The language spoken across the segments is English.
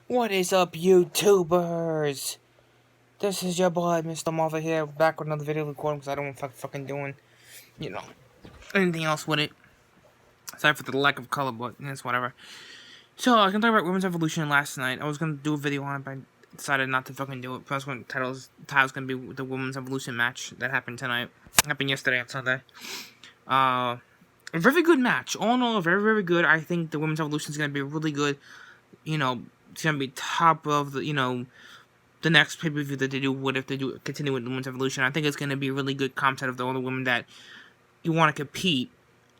What is up, YouTubers? This is your boy, Mr. Marvel here, back with another video recording because I don't want to fucking doing, you know, anything else with it. Sorry for the lack of color, but it's whatever. So, I can talk about Women's Evolution last night. I was going to do a video on it, but I decided not to fucking do it. Plus, when title's going to be the Women's Evolution match that happened tonight. Happened yesterday on Sunday. A very good match. All in all, very, very good. I think the Women's Evolution is going to be really good. You know, it's going to be top of the, the next pay-per-view that they do, if they do continue with Women's Evolution. I think it's going to be a really good concept of all the women that you want to compete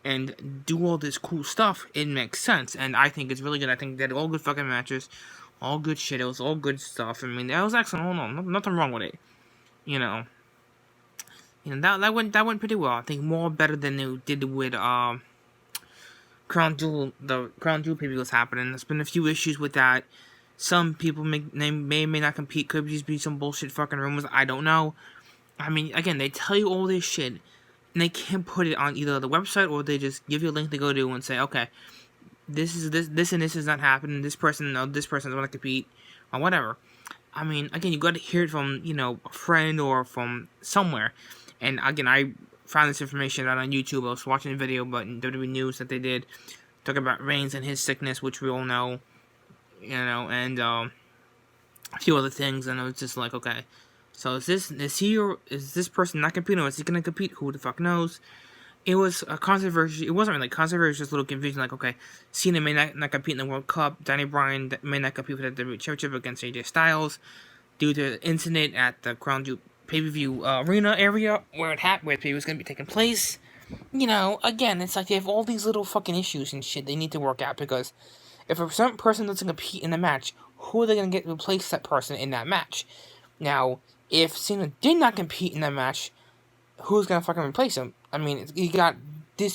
and do all this cool stuff. It makes sense, and I think it's really good. I think they're all good fucking matches, all good shit. It was all good stuff. I mean, that was excellent. Hold on, nothing wrong with it. That went pretty well. I think more better than they did with Crown Jewel. The Crown Jewel pay-per-view was happening. There's been a few issues with that. Some people may not compete. Could just be some bullshit fucking rumors. I don't know. I mean, again, they tell you all this shit, and they can't put it on either the website or they just give you a link to go to and say, okay, this and this is not happening. This person doesn't want to compete, or whatever. I mean, again, you got to hear it from a friend or from somewhere. And again, I found this information out on YouTube. I was watching a video about WWE News that they did talking about Reigns and his sickness, which we all know. And a few other things, and I was just like, okay, so is this person not competing, or is he gonna compete? Who the fuck knows? It was a controversy. It wasn't really controversy, just a little confusion. Like, okay, Cena may not compete in the World Cup. Danny Bryan may not compete for the WWE Championship against AJ Styles due to the incident at the Crown Jewel pay-per-view arena area where it was gonna be taking place. Again, it's like they have all these little fucking issues and shit they need to work out, because if a certain person doesn't compete in the match, who are they going to get to replace that person in that match? Now, if Cena did not compete in that match, who's going to fucking replace him? I mean, you have to do it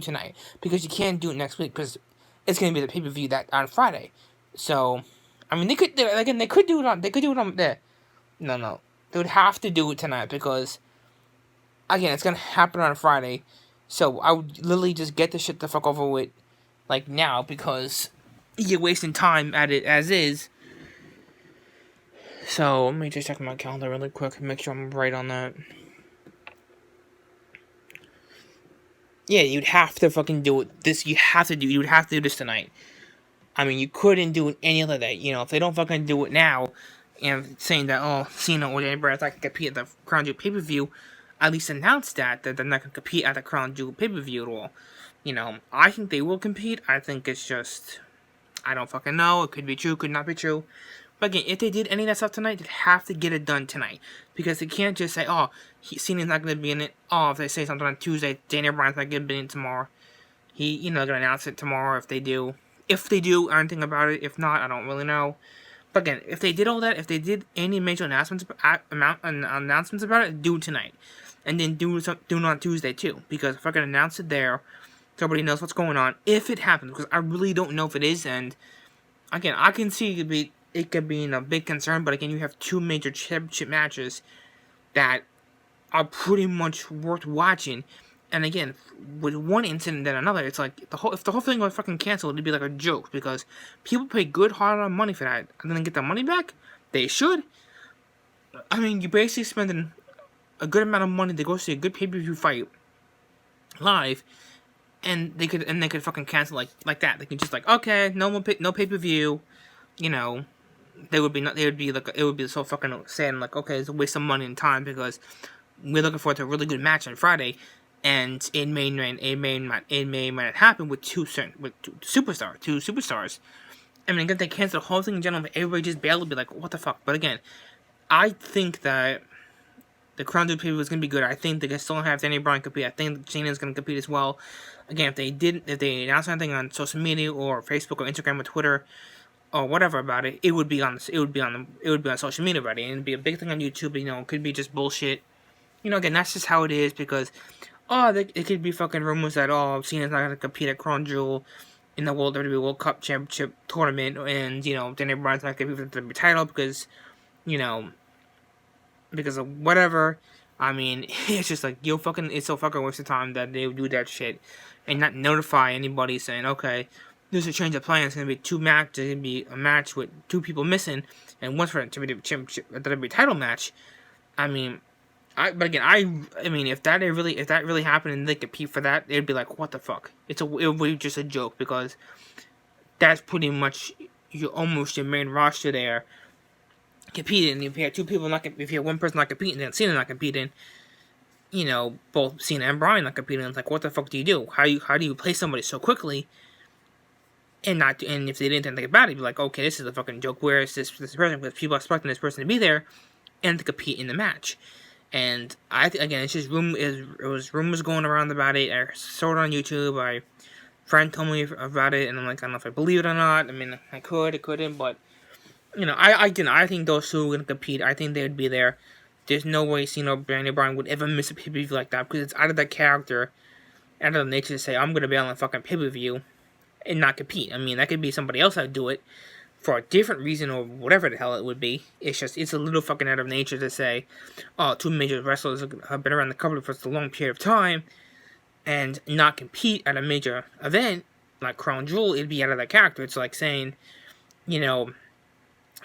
tonight, because you can't do it next week, because it's going to be the pay-per-view on Friday. So, I mean, they could do it on there. No. They would have to do it tonight, because, again, it's going to happen on Friday. So, I would literally just get the shit the fuck over with, like, now, because you're wasting time at it as is. So, let me just check my calendar really quick and make sure I'm right on that. Yeah, you'd have to fucking do it. You would have to do this tonight. I mean, you couldn't do it any other day. If they don't fucking do it now, and saying that, Cena or Danny Bryan's not going to compete at the Crown Jewel pay-per-view, at least announce that they're not going to compete at the Crown Jewel pay-per-view at all. I think they will compete. I think it's just, I don't fucking know. It could be true, could not be true. But again, if they did any of that stuff tonight, they'd have to get it done tonight. Because they can't just say, Cena's not going to be in it. If they say something on Tuesday, Danny Bryan's not going to be in it tomorrow. They're going to announce it tomorrow if they do. If they do anything about it. If not, I don't really know. But again, if they did all that, if they did any major announcements about it, do it tonight. And then do it on Tuesday too, because if I can announce it there, so everybody knows what's going on. If it happens, because I really don't know if it is, and again, I can see it could be a big concern. But again, you have two major championship matches that are pretty much worth watching. And again, with one incident than another, it's like if the whole thing was fucking canceled, it'd be like a joke, because people pay good hard money for that. And then get their money back? They should. I mean, you're basically spending a good amount of money to go see a good pay-per-view fight live, and they could fucking cancel like that. They could just okay, no pay-per-view. It would be so fucking sad and okay, it's a waste of money and time, because we're looking forward to a really good match on Friday, and it may not happen with two superstars. I mean, if they cancel the whole thing in general, everybody just barely be like, what the fuck? But again, I think that the Crown Jewel pay-per-view is going to be good. I think they can still have Danny Bryan compete. I think Cena's going to compete as well. Again, if they announce anything on social media or Facebook or Instagram or Twitter or whatever about it, it would be on social media already, and it'd be a big thing on YouTube. It could be just bullshit. Again, that's just how it is, because it could be fucking rumors that Cena's not going to compete at Crown Jewel in the WWE World Cup Championship tournament, and Danny Bryan's not going to compete for the title because of whatever. I mean, it's just like, it's so fucking waste of time that they do that shit and not notify anybody saying, okay, there's a change of plan. It's going to be two matches. There's going to be a match with two people missing, and one's for a championship, a WWE title match. I mean, but again, I mean, if that really happened and they compete for that, it'd be like, what the fuck? It would be just a joke, because that's pretty much almost your main roster there competing. If you have two people if you have one person not competing, then Cena not competing, both Cena and Bryan not competing, it's like, what the fuck do you do? How do you play somebody so quickly? And if they didn't think about it, you'd be like, okay, this is a fucking joke. Where is this person? Because people are expecting this person to be there and to compete in the match. And again, it's just it was rumors going around about it. I saw it on YouTube. My friend told me about it, and I'm like, I don't know if I believe it or not. I mean, I couldn't, but I think those two are gonna compete. I think they would be there. There's no way Cena or Daniel Bryan would ever miss a pay-per-view like that, because it's out of that character, out of the nature to say, I'm gonna be on a fucking pay-per-view and not compete. I mean, that could be somebody else that'd do it for a different reason or whatever the hell it would be. It's a little fucking out of nature to say, oh, two major wrestlers have been around the company for a long period of time and not compete at a major event like Crown Jewel. It'd be out of that character. It's like saying, saying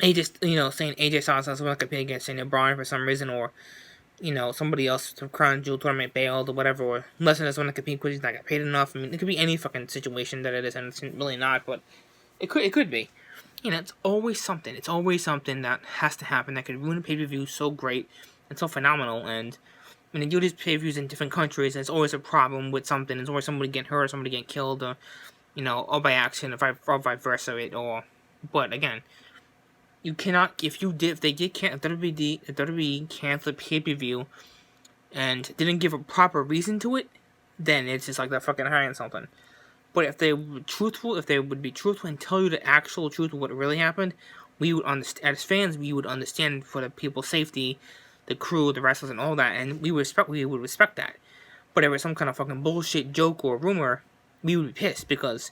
AJ Styles has to compete against Daniel Bryan for some reason, or somebody else from Crown Jewel tournament bailed or whatever, or Lesnar doesn't want to compete because he's not got paid enough. I mean, it could be any fucking situation that it is, and it's really not, but it could be. It's always something. It's always something that has to happen that could ruin a pay-per-view so great and so phenomenal. And when they do these pay-per-views in different countries, there's always a problem with something. There's always somebody getting hurt, or somebody getting killed, or or by accident, or vice versa. But again, you cannot. If WWE canceled pay-per-view and didn't give a proper reason to it, then it's just like they're fucking hiding something. But if they would be truthful and tell you the actual truth of what really happened, we would understand. As fans, we would understand for the people's safety, the crew, the wrestlers, and all that, and we would respect that. But if it was some kind of fucking bullshit joke or rumor, we would be pissed, because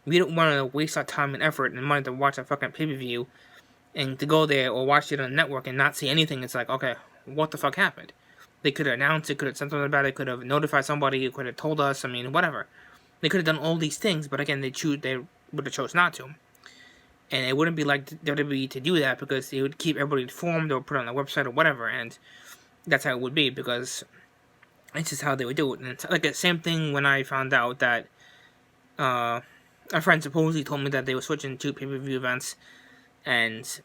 we don't want to waste our time and effort and money to watch a fucking pay-per-view and to go there or watch it on the network and not see anything. It's like, okay, what the fuck happened? They could have announced it, could have said something about it, could have notified somebody, could have told us. I mean, whatever. They could have done all these things, but again, they would have chose not to. And it wouldn't be like WWE to do that, because they would keep everybody informed or put it on the website or whatever, and that's how it would be, because it's just how they would do it. And it's like the same thing when I found out that a friend supposedly told me that they were switching to pay-per-view events, and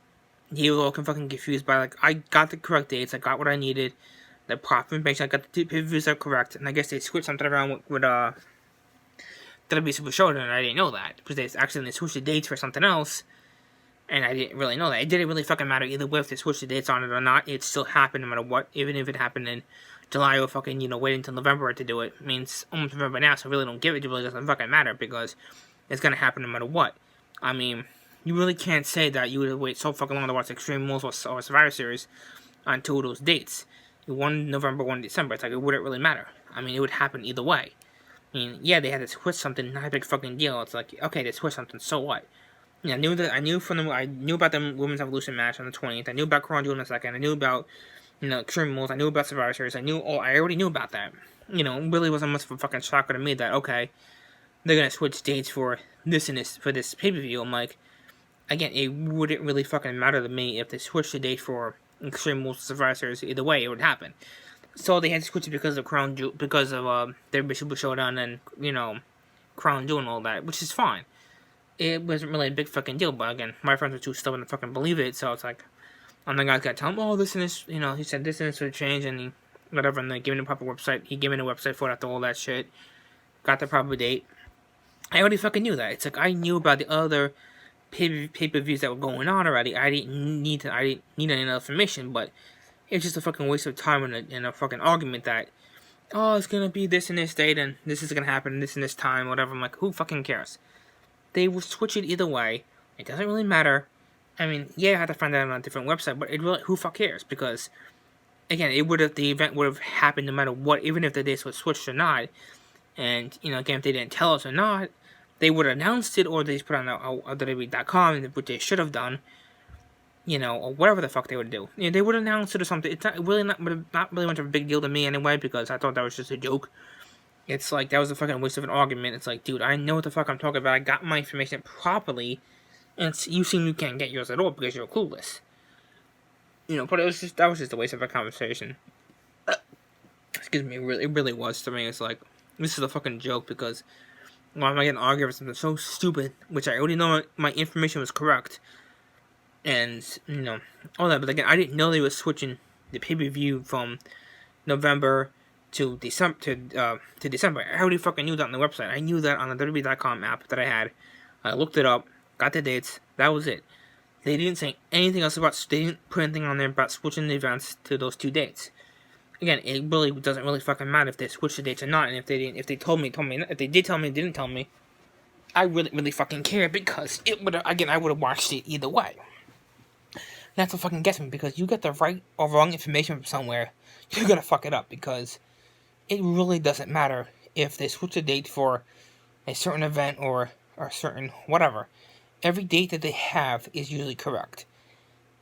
he was all fucking confused by, like, I got the correct dates, I got what I needed, the proper information, I got the pay-per-views are correct, and I guess they switched something around with WWE Super Showdown, and I didn't know that, because they switched the dates for something else, and I didn't really know that. It didn't really fucking matter either way if they switched the dates on it or not. It still happened no matter what, even if it happened in July or fucking, wait until November to do it. I mean, it's almost November now, so I really don't give it. It really doesn't fucking matter, because it's gonna happen no matter what. I mean, you really can't say that you would wait so fucking long to watch Extreme Rules or Survivor Series on two of those dates. One November, one December. It's like, it wouldn't really matter. I mean, it would happen either way. I mean, yeah, they had to switch something, not a big fucking deal. It's like, okay, they switched something, so what? Yeah, I knew about the Women's Evolution match on the 20th. I knew about Crown Jewel in the second. I knew about, Extreme Rules. I knew about Survivor Series. I already knew about that. It really wasn't much of a fucking shocker to me that, okay, they're gonna switch dates for this pay-per-view. I'm like, again, it wouldn't really fucking matter to me if they switched the date for Extreme Rules Survivor Series. Either way, it would happen. So they had to switch it because of Crown Jewel, because of their Super Showdown and, Crown Jewel and all that, which is fine. It wasn't really a big fucking deal, but again, my friends were too stubborn to fucking believe it, so it's like, I'm the guy got to tell him, oh, this and this, he said this and this would change, and whatever, and they gave me the proper website. He gave me the website for it after all that shit. Got the proper date. I already fucking knew that. It's like, I knew about the other pay-per-views that were going on already. I didn't need any other information, but it's just a fucking waste of time in a fucking argument that, oh, it's gonna be this and this date, and this is gonna happen this and this time, whatever. I'm like, who fucking cares? They will switch it either way. It doesn't really matter. I mean, yeah, I had to find that on a different website, but who fuck cares? Because, again, the event would have happened no matter what, even if the dates were switched or not. And, again, if they didn't tell us or not, they would have announced it, or they just put on WWE.com, which they should have done, or whatever the fuck they would do. They would announce it or something. It's not really much of a big deal to me anyway, because I thought that was just a joke. It's like, that was a fucking waste of an argument. It's like, dude, I know what the fuck I'm talking about. I got my information properly, and you seem you can't get yours at all because you're clueless. But that was just a waste of a conversation. Excuse me, it really was to me. It's like, this is a fucking joke because why am I getting argued over something so stupid, which I already know my information was correct, and, all that. But again, I didn't know they were switching the pay-per-view from November to December to December. I already fucking knew that on the website. I knew that on the WWE.com app that I had. I looked it up, got the dates. That was it. They didn't say anything else about. They didn't put anything on there about switching the events to those 2 dates. Again, it really doesn't really fucking matter if they switched the dates or not. And if they didn't, if they told me. If they did tell me, didn't tell me, I really fucking care because it would. Again, I would have watched it either way. That's what fucking gets me, because you get the right or wrong information from somewhere, you're gonna fuck it up, because it really doesn't matter if they switch a date for a certain event or a certain whatever. Every date that they have is usually correct.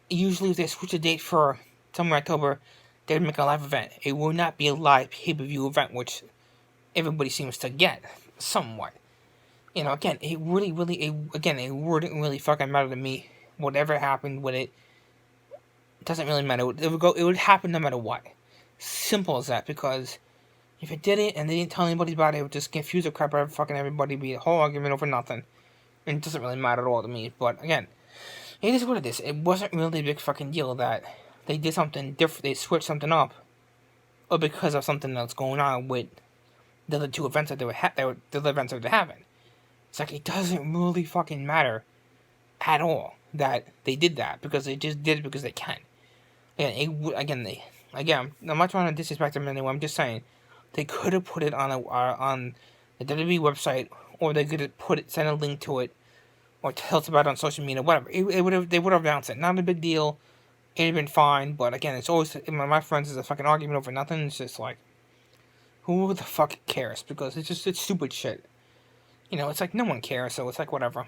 Usually if they switch a date for somewhere in October, they'd make a live event. It will not be a live pay-per-view event, which everybody seems to get somewhat. Again, it wouldn't really fucking matter to me. Whatever happened with it, doesn't really matter. It would happen no matter what. Simple as that, because if it didn't and they didn't tell anybody about it, it would just confuse the crap out of fucking everybody, be a whole argument over nothing. And it doesn't really matter at all to me. But again, it is what it is. It wasn't really a big fucking deal that they did something different, they switched something up, or because of something that's going on with the other 2 events that they were the other events that they're having. It's like, it doesn't really fucking matter at all that they did that, because they just did it because they can. Again, I'm not trying to disrespect them in any way. I'm just saying they could have put it on the WWE website, or they could have send a link to it, or tell us about it on social media, whatever. They would have announced it. Not a big deal. It'd have been fine. But again, it's always my friends is a fucking argument over nothing. It's just like, who the fuck cares? Because it's stupid shit. It's like no one cares. So it's like whatever.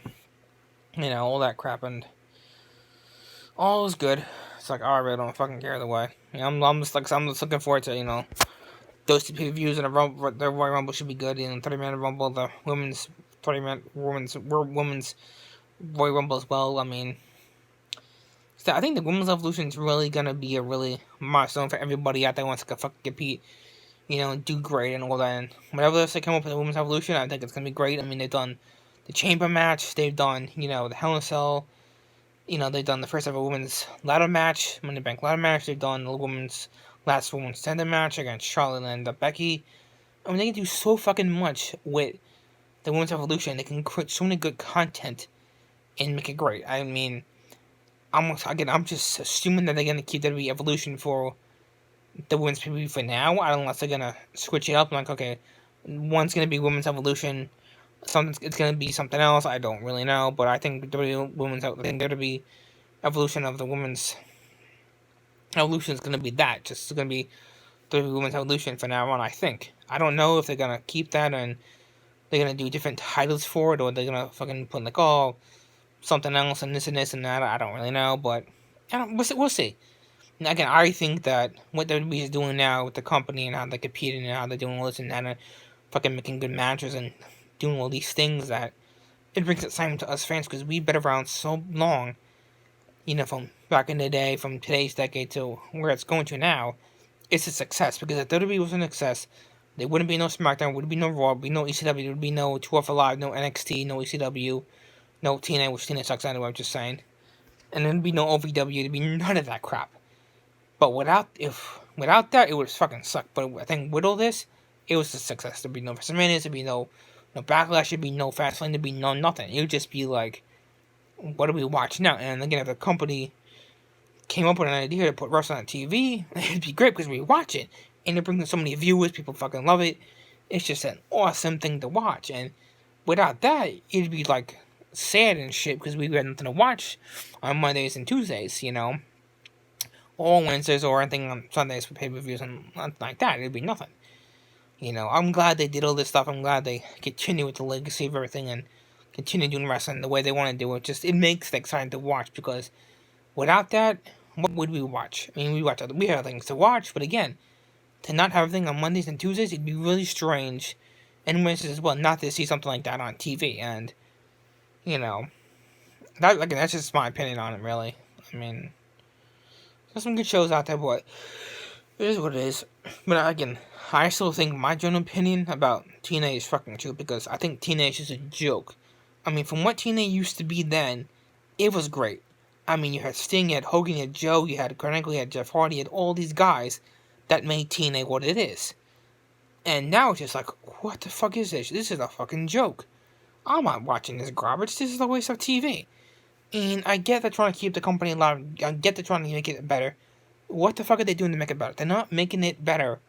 All that crap, and all is good. It's like, I really don't fucking care either way. I'm just looking forward to, those 2 pay-per-views, and the Royal Rumble should be good. 30-man Rumble, the women's women's Royal Rumble as well. I think the Women's Evolution is really gonna be a really milestone for everybody out there who wants to fucking compete, do great and all that. And whatever else they come up with the Women's Evolution, I think it's gonna be great. They've done the Chamber match, they've done, the Hell in a Cell. They've done the first ever women's ladder match, Money Bank ladder match. They've done the last women's tender match against Charlotte and Becky. They can do so fucking much with the Women's Evolution. They can create so many good content and make it great. I'm just assuming that they're gonna keep WWE Evolution for the Women's PvP for now. I don't know unless they're gonna switch it up. Like, okay, one's gonna be Women's Evolution, it's gonna be something else. I don't really know, but I think WWE Evolution of the Women's Evolution is gonna be that. Just gonna be the Women's Evolution for now on. I think. I don't know if they're gonna keep that and they're gonna do different titles for it, or they're gonna fucking put like something else and this and that. I don't really know, but we'll see. And again, I think that what WWE is doing now with the company and how they're competing and how they're doing all this and that, and fucking making good matches and doing all these things, that it brings excitement to us fans, because we've been around so long, from back in the day, from today's decade to where it's going to now. It's a success, because if WWE was a success, there wouldn't be no SmackDown, there wouldn't be no Raw, there would be no ECW, there would be no 2 for Live, no NXT, no ECW, no TNA, which TNA sucks anyway, I'm just saying. And there'd be no OVW, there'd be none of that crap. But without that, it would fucking suck. But I think with all this, it was a success. There'd be no WrestleMania, there'd be no Backlash, there'd be no Fastlane, there'd be no nothing. It would just be like, what do we watch now? And again, if a company came up with an idea to put wrestling on TV, it'd be great because we watch it. And it brings in so many viewers, people fucking love it. It's just an awesome thing to watch. And without that, it'd be like sad and shit, because we had nothing to watch on Mondays and Tuesdays, or Wednesdays, or anything on Sundays for pay-per-views and nothing like that. It'd be nothing. I'm glad they did all this stuff. I'm glad they continue with the legacy of everything and continue doing wrestling the way they want to do it. It makes it exciting to watch, because without that, what would we watch? We have things to watch, but again, to not have everything on Mondays and Tuesdays, it'd be really strange and wishes as well not to see something like that on TV. And you know, that's just my opinion on it, really. I mean, there's some good shows out there, but it is what it is. But again, I still think my general opinion about TNA is fucking true because I think TNA is just a joke. I mean, from what TNA used to be then, it was great. I mean, you had Sting, you had Hogan, you had Joe, you had Kurt Angle, you had Jeff Hardy, you had all these guys that made TNA what it is. And now it's just like, what the fuck is this? This is a fucking joke. I'm not watching this garbage. This is a waste of TV. And I get they're trying to keep the company alive. I get they're trying to make it better. What the fuck are they doing to make it better? They're not making it better.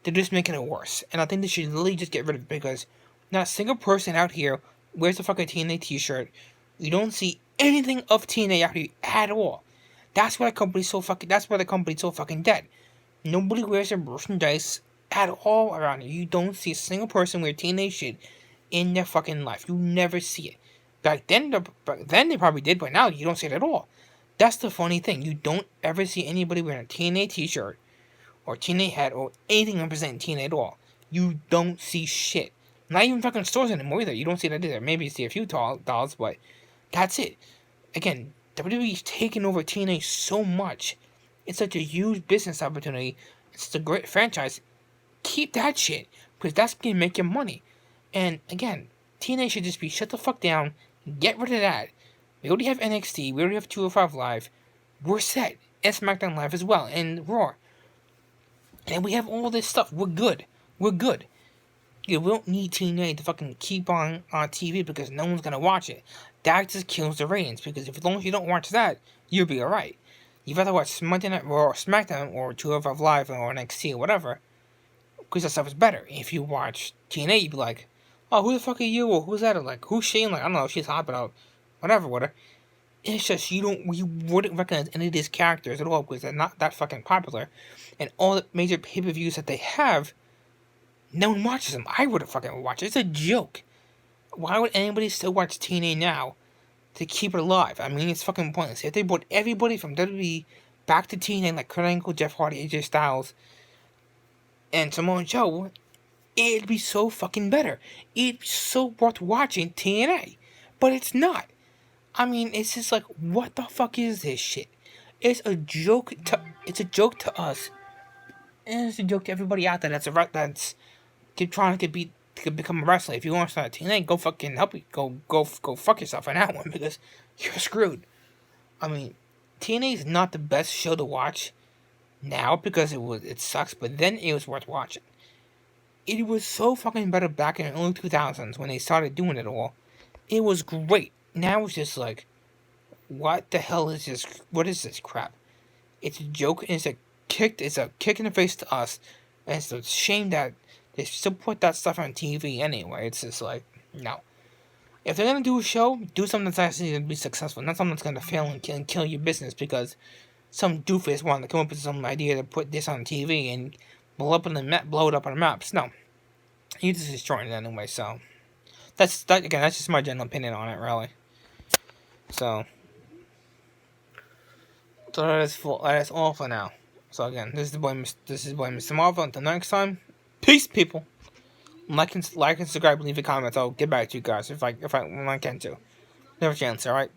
They're just making it worse. And I think they should literally just get rid of it because not a single person out here wears a fucking TNA t-shirt. You don't see anything of TNA out here at all. That's why the company's so fucking dead. Nobody wears their merchandise at all around here. You don't see a single person wear TNA shit in their fucking life. You never see it. Back then they probably did, but now you don't see it at all. That's the funny thing. You don't ever see anybody wearing a TNA t-shirt or TNA hat or anything representing TNA at all. You don't see shit. Not even fucking stores anymore either. You don't see that either. Maybe you see a few dolls, but that's it. Again, WWE's taken over TNA so much. It's such a huge business opportunity. It's a great franchise. Keep that shit, because that's gonna make you money. And again, TNA should just be shut the fuck down. Get rid of that. We already have NXT. We already have 205 Live. We're set. And SmackDown Live as well. And Raw. And we have all this stuff. We're good. We're good. You don't need TNA to fucking keep on TV because no one's gonna watch it. That just kills the ratings. Because as long as you don't watch that, you'll be alright. You'd rather watch Monday Night Raw or SmackDown or 205 Live or NXT or whatever. Because that stuff is better. If you watch TNA, you'd be like, oh, who the fuck are you? Or who's that? Or like, who's Shane? Like, I don't know, she's hot, but whatever with her. It's just, you wouldn't recognize any of these characters at all because they're not that fucking popular. And all the major pay-per-views that they have, no one watches them. I wouldn't fucking watch it. It's a joke. Why would anybody still watch TNA now to keep it alive? I mean, it's fucking pointless. If they brought everybody from WWE back to TNA, like Kurt Angle, Jeff Hardy, AJ Styles, and Samoa Joe, it'd be so fucking better. It'd be so worth watching TNA. But it's not. I mean, it's just like, what the fuck is this shit? It's a joke to us. And it's a joke to everybody out there that's trying to become a wrestler. If you want to start a TNA, go fucking help you. Go fuck yourself on that one because you're screwed. I mean, TNA is not the best show to watch now because it sucks, but then it was worth watching. It was so fucking better back in the early 2000s when they started doing it all. It was great. Now it's just like, what the hell is this? What is this crap? It's a joke. It's a kick in the face to us. And it's a shame that they still put that stuff on TV anyway. It's just like, no. If they're gonna do a show, do something that's actually gonna be successful, not something that's gonna fail and kill your business because some doofus wanted to come up with some idea to put this on TV and blow it up on the maps. No, you just destroying it anyway. So that's just my general opinion on it, really. So that is all for now. So again, this is boy Mr. Marvel. Until next time, peace, people. Like and subscribe, leave a comment. I'll get back to you guys if I when I can too. Never chance, alright?